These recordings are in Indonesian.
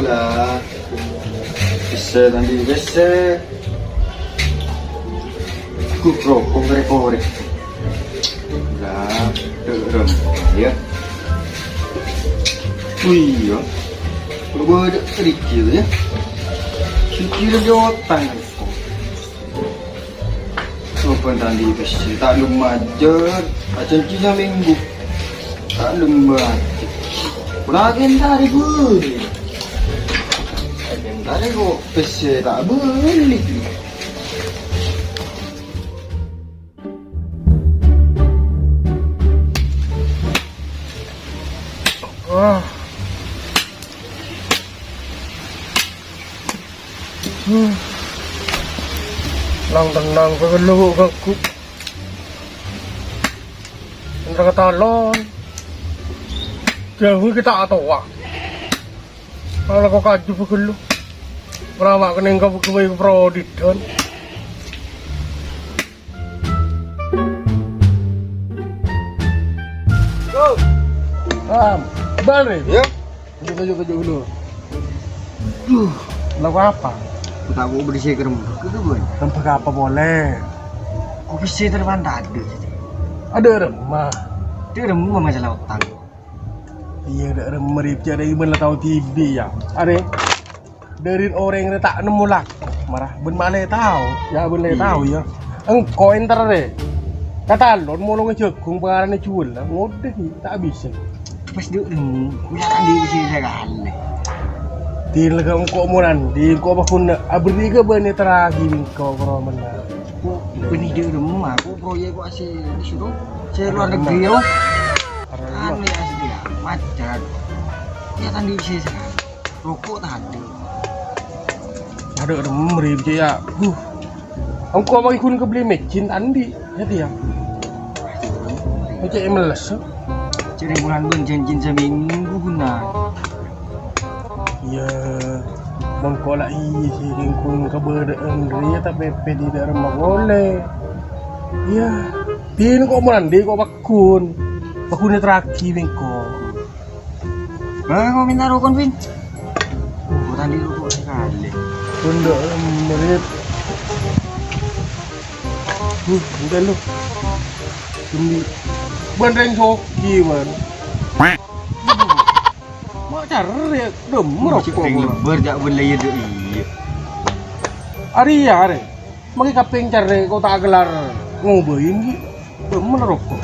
lah. Bisa nanti bisa. Kukro, korek-korek. Lah, terem, ya. Wih, ya. Berbeda sedikit ya. Sedikit jawatan. Sopan tadi besi tak lumajar. Acan cina minggu. Tak lembat. Kurangin tadi beli. Tadi kok besi tak beli. Lang tenang kegeluh aku. Entar ketalon. Jauh kita atau wak. Kalau kau kaju kegeluh. Berapa kena kau kebaik prodidon. Go. Balik. Ya. Kita dulu. Lagu apa? Tak mau bersih kerem. Kedua. Rempah apa boleh? Kau bersih terpan tak ada. Ada remah. Dia remah masalah utang. Iya, ada remah ripnya ada iman lah tahu TV ya. Ada dari orang yang tak nemu lah. Marah, ben malai tahu. Ya ben malai tahu ya. Engkau enter deh. Kata lon mau ngejagung pengarannya jual lah. Ngode sih, tak bisa. Pas dia misalkan di sini saya kali. Di lega engkau muran, di engkau bakun abri ke bani teragi engkau koroman lah. Benih di rumah, aku proyek kok asih disuruh saya luar negeri loh. Aneh asli ya, macet. Ya kan di sini sekarang, rokok tadi. Ada remah ripnya ya. Engkau bagi kun kebeli mecin andi, ya. Macam emeles. Jadi bulan cincin seminggu guna. Ya, mengko lah iya sih kun keberadaan dia tak pepe di daerah boleh. Ya, tin kok merandi kok bakun teraki bengko. Kau minta rokok Vin? Kau tadi rokok sekali. Bunda merit. Udah lu. Ini bandeng hoki man. Mak cari dem merokok. Berjak berlayar deh iya. Ari ya are. Magi kaping cari kau tak gelar ngobain ki. Dem merokok.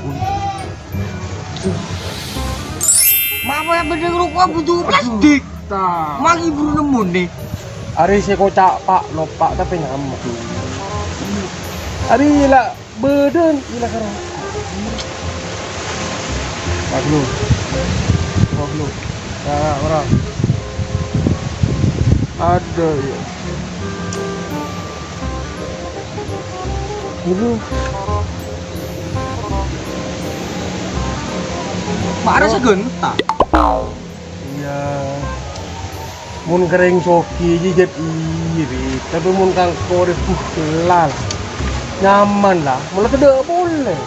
Mak apa yang bandeng rokok butuh plastik. Tak. Mak ibu nemu nih. Ari si kocak pak lopak tapi nyamak. Ari lah beden ila karang. Baglu. Ya, orang. Ada ya. Dulu. Mak ada segentak. Iya. Mun kering soki jijet iri, tapi mun kang kore lal. Nyaman lah, mulai tidak boleh.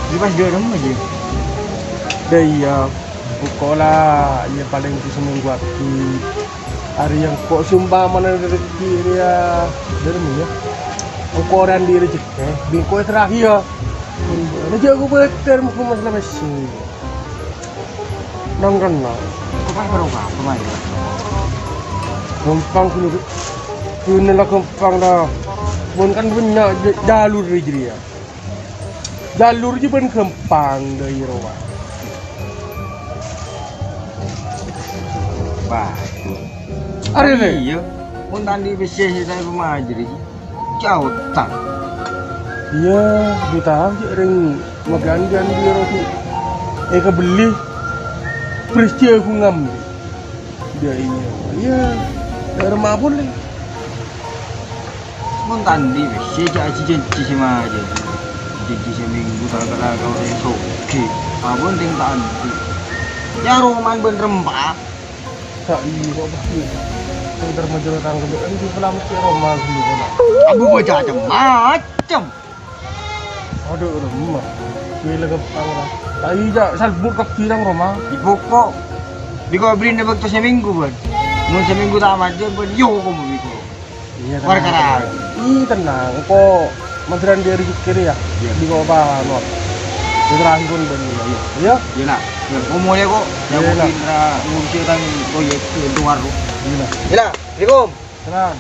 Di pas dia rumah aja. Dah iya, bukola ia paling itu seminggu waktu. Hari yang kok sumpah mana rezeki dia dari mana? Ukuran dia rezeki, bingkoi terakhir. Nanti aku beter muka masalah besi. Nangkan lah. Kau pas berapa pemain? Gampang kena lah gampang dah. Mun kan benar jalur dia. Jalur je pun gampang dari rawa. Batu. Ada ni? Iya. Mun tadi besi saya rumah aja jauh tak. Iya, kita je ring magan-gan dia roti. Kebeli peristiwa aku ngambil. Dia iya. Iya. Dari rumah pun ni. Mun tadi besi janji sama aja. Jadi seminggu kalau kau esok, oke. Abang ting tadi. Ya roman berrempah. Tak iya kok bahaya. Sebentar majalah tanggal kan di dalam si Roma dulu kan. Abu macam. Ada rumah. Bila gampang lah. Ay, salbut kaki lang Roma. Ipoko. Di ko brin na bagto sa minggu buat. Nung sa minggu tamat dyan buat yo ko mo biko. Iya Warga tenang. Kok mandiran dari kiri ya? Iya. Di ko apa no. Dirangkul dan iya. Iya. Yun na. Umulya ko. Yun Yung na. mungkin ng proyek itu waru. Iya. Yun na. Assalamualaikum. Tenang.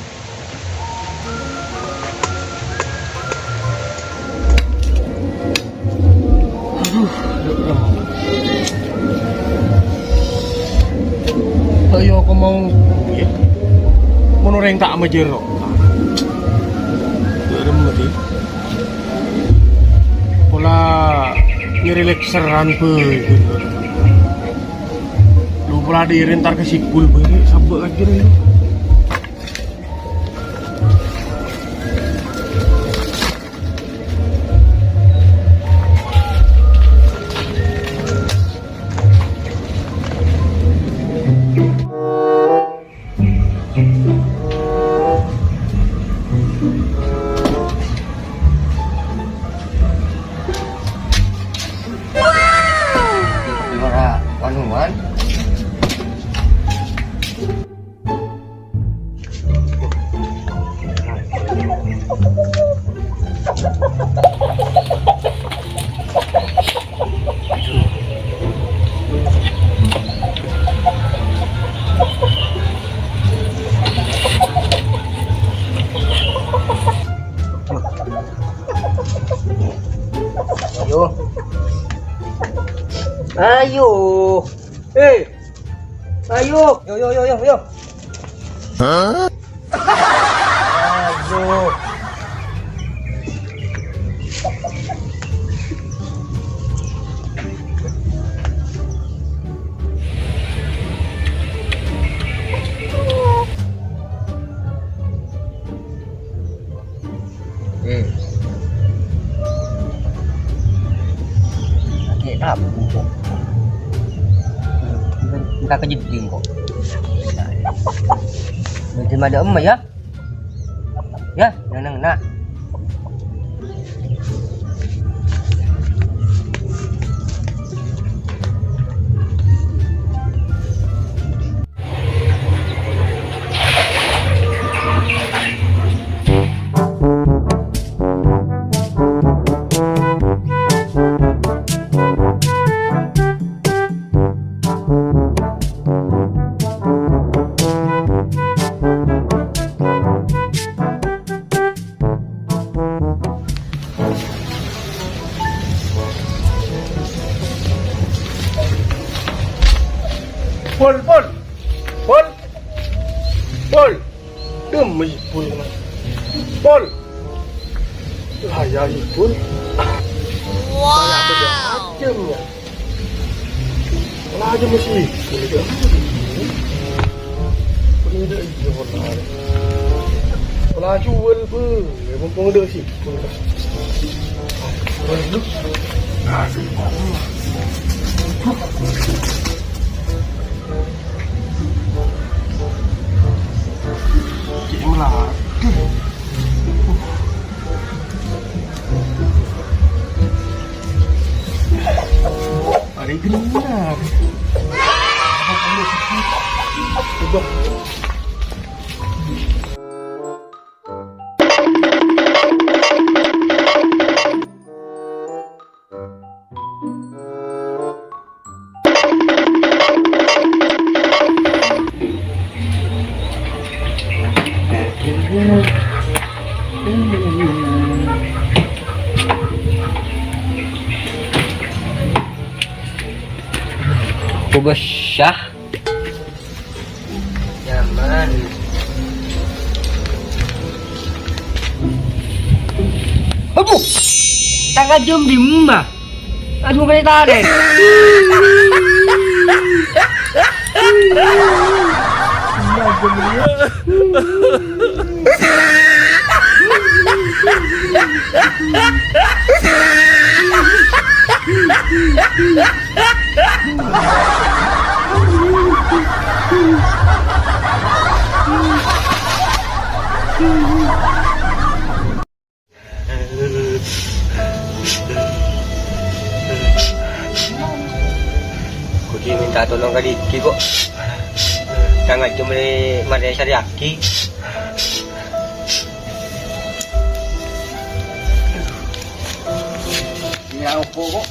Ayo aku mau ya. Monoreng tak sama jero. Derem mati. Pola nirelakseran pe gitu. Lu pola direntar ke sikul pe sabek lagi lu. Ora wanuan. Ayo. Ayo. Ayo. Yo. Hah? Ayo. Apa kok? Kita kejeding kok. Macam ada emak ya? Ya, nak. Pol. Demi Pol. Pol. Saya Pol. Wow. Macamnya. Lah aja mesti. Ini dah iya benar. Lah jual pe. Mumpung ada sih. Aduh. Lah. Ada benar. Udah. Kubasyah zaman abu tak jom di rumah aduh kereta deh tolong ka Diki kok. Sangat cuma Maria Syariaki. Ya opo kok.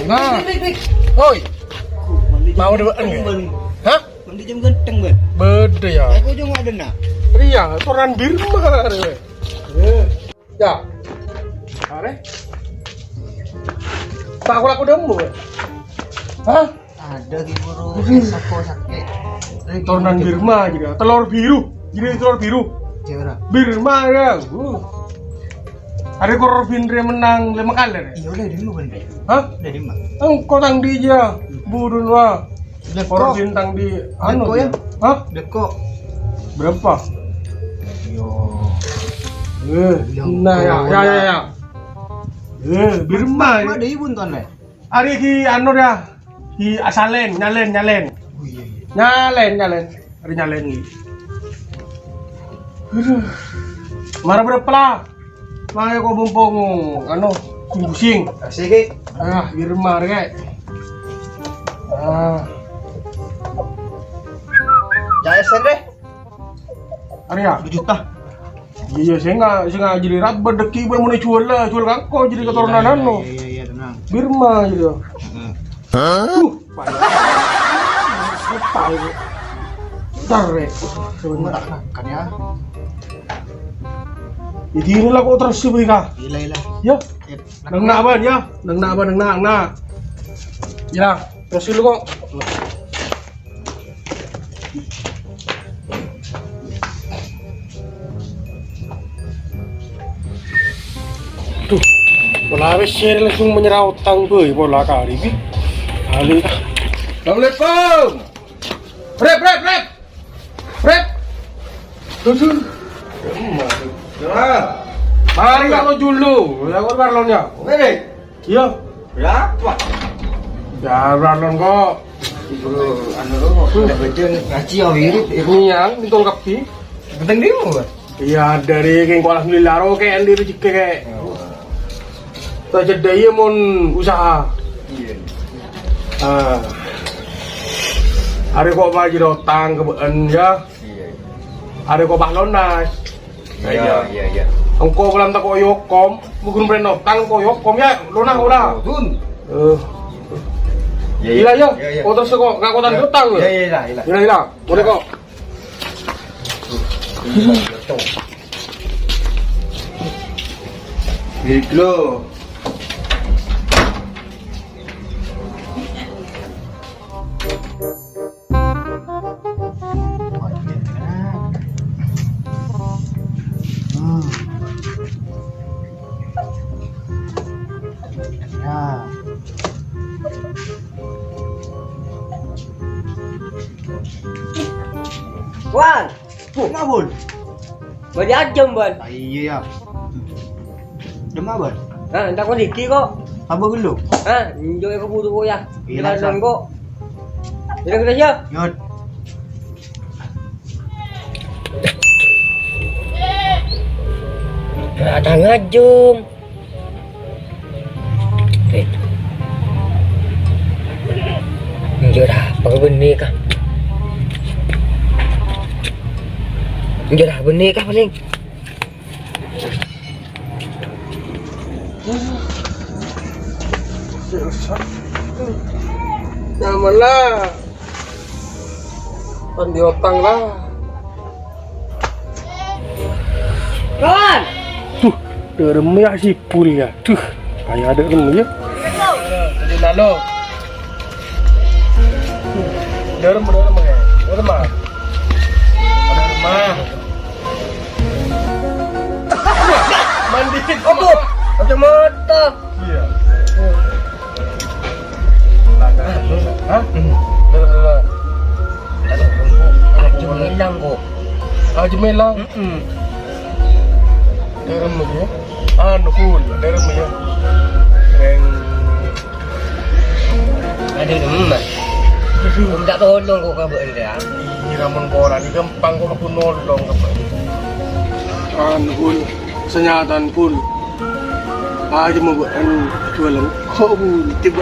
Nah, oi, mau dewan nggak? Hah? Mandi jam genteng bet. Beda ya. Aku juga ada nak. Iya, orang Birma are. Ya. Are. Tak aku demo. Hah? Ada gimana? Sakit. Turunan Birma juga. Telur biru. Jadi telur biru. Cewek. Birma ya. Ada korban dia menang 5 kali. Iya udah dulu kan. Hah? Udah di mana? Engkau tang di aja. Budun wah. Korban bintang di Deko ya? Hah? Deko. Berapa? Yo. Nah ya. Birma. Ada ibu tuan le. Hari ki anu ya. Ki asalen, nyalen. Oh iya. Nyalen. Hari nyalen ni. Mara berapa lah? Maya ko bumpong ano, kumbusing. Sige. Birma rek. Jaya sen deh. Arya. 2 juta. Iya, saya nggak jadi rubber deki mau jual kangko jadi keturunan anu. Iya tenang. Birma gitu. Payah. Tarek. Sebentar kan ya. Jadi inilah kok terus sih kah? Gila. Ya. Nang na ban ya. Nang na. Ya, terus dulu kok. Tuh, bola habis share langsung menyerah utang tuh, bola kali ini. Kali. Assalamualaikum. Rep. Tuh. Mari kalau dulu, ya kok barlonnya. Oke. Iya. Berapa? Ya barlon kok. Bro, anu lo udah bejeng ngaji ya wirid. Ini yang ditol kapi. Penting demo kan? Iya dari kayak alhamdulillah ro kayak di rezeki kayak. Tak jadi ya mon usaha. Iya. Ada kok baju rotang kebun ya. Iya. Ada kok baklonas. Iya. Engkau belum tak koyokom, bukan brand tang koyokom ya, lona udah. Tun. Iya ya. Oh terus kok ngakotan utang loh. Iya. Gila. Boleh kok. Gila. Wan, Mabul. beri aja ban. Iya. Demabal. Entah kau Diki kok. Apa dulu? Enjoy ke buru kok ya. Iya, Jalan kok. Kita ya. Yot. Ada ngajum. Enjoy dah, pakai benih kah? Enjoy dah benih kah paling? Nyaman lah. Di otang lah. Kawan! Tuh, derem ya si pul ya. Tuh, kayak ada derem ya. Jadi lalu. Derem ya. Derem mah. Ada rumah. Mandi. Opo! Kacamata. Iya. Hah? Cuma hilang kok. Melang. Derem ya. Full, derem ya. Yang Ada demen. Minta tolong kok kabar dia. Ini ramun koran, ini gampang kok aku nolong kapan. pun senyataan pun aja mau buat jualan kok tiba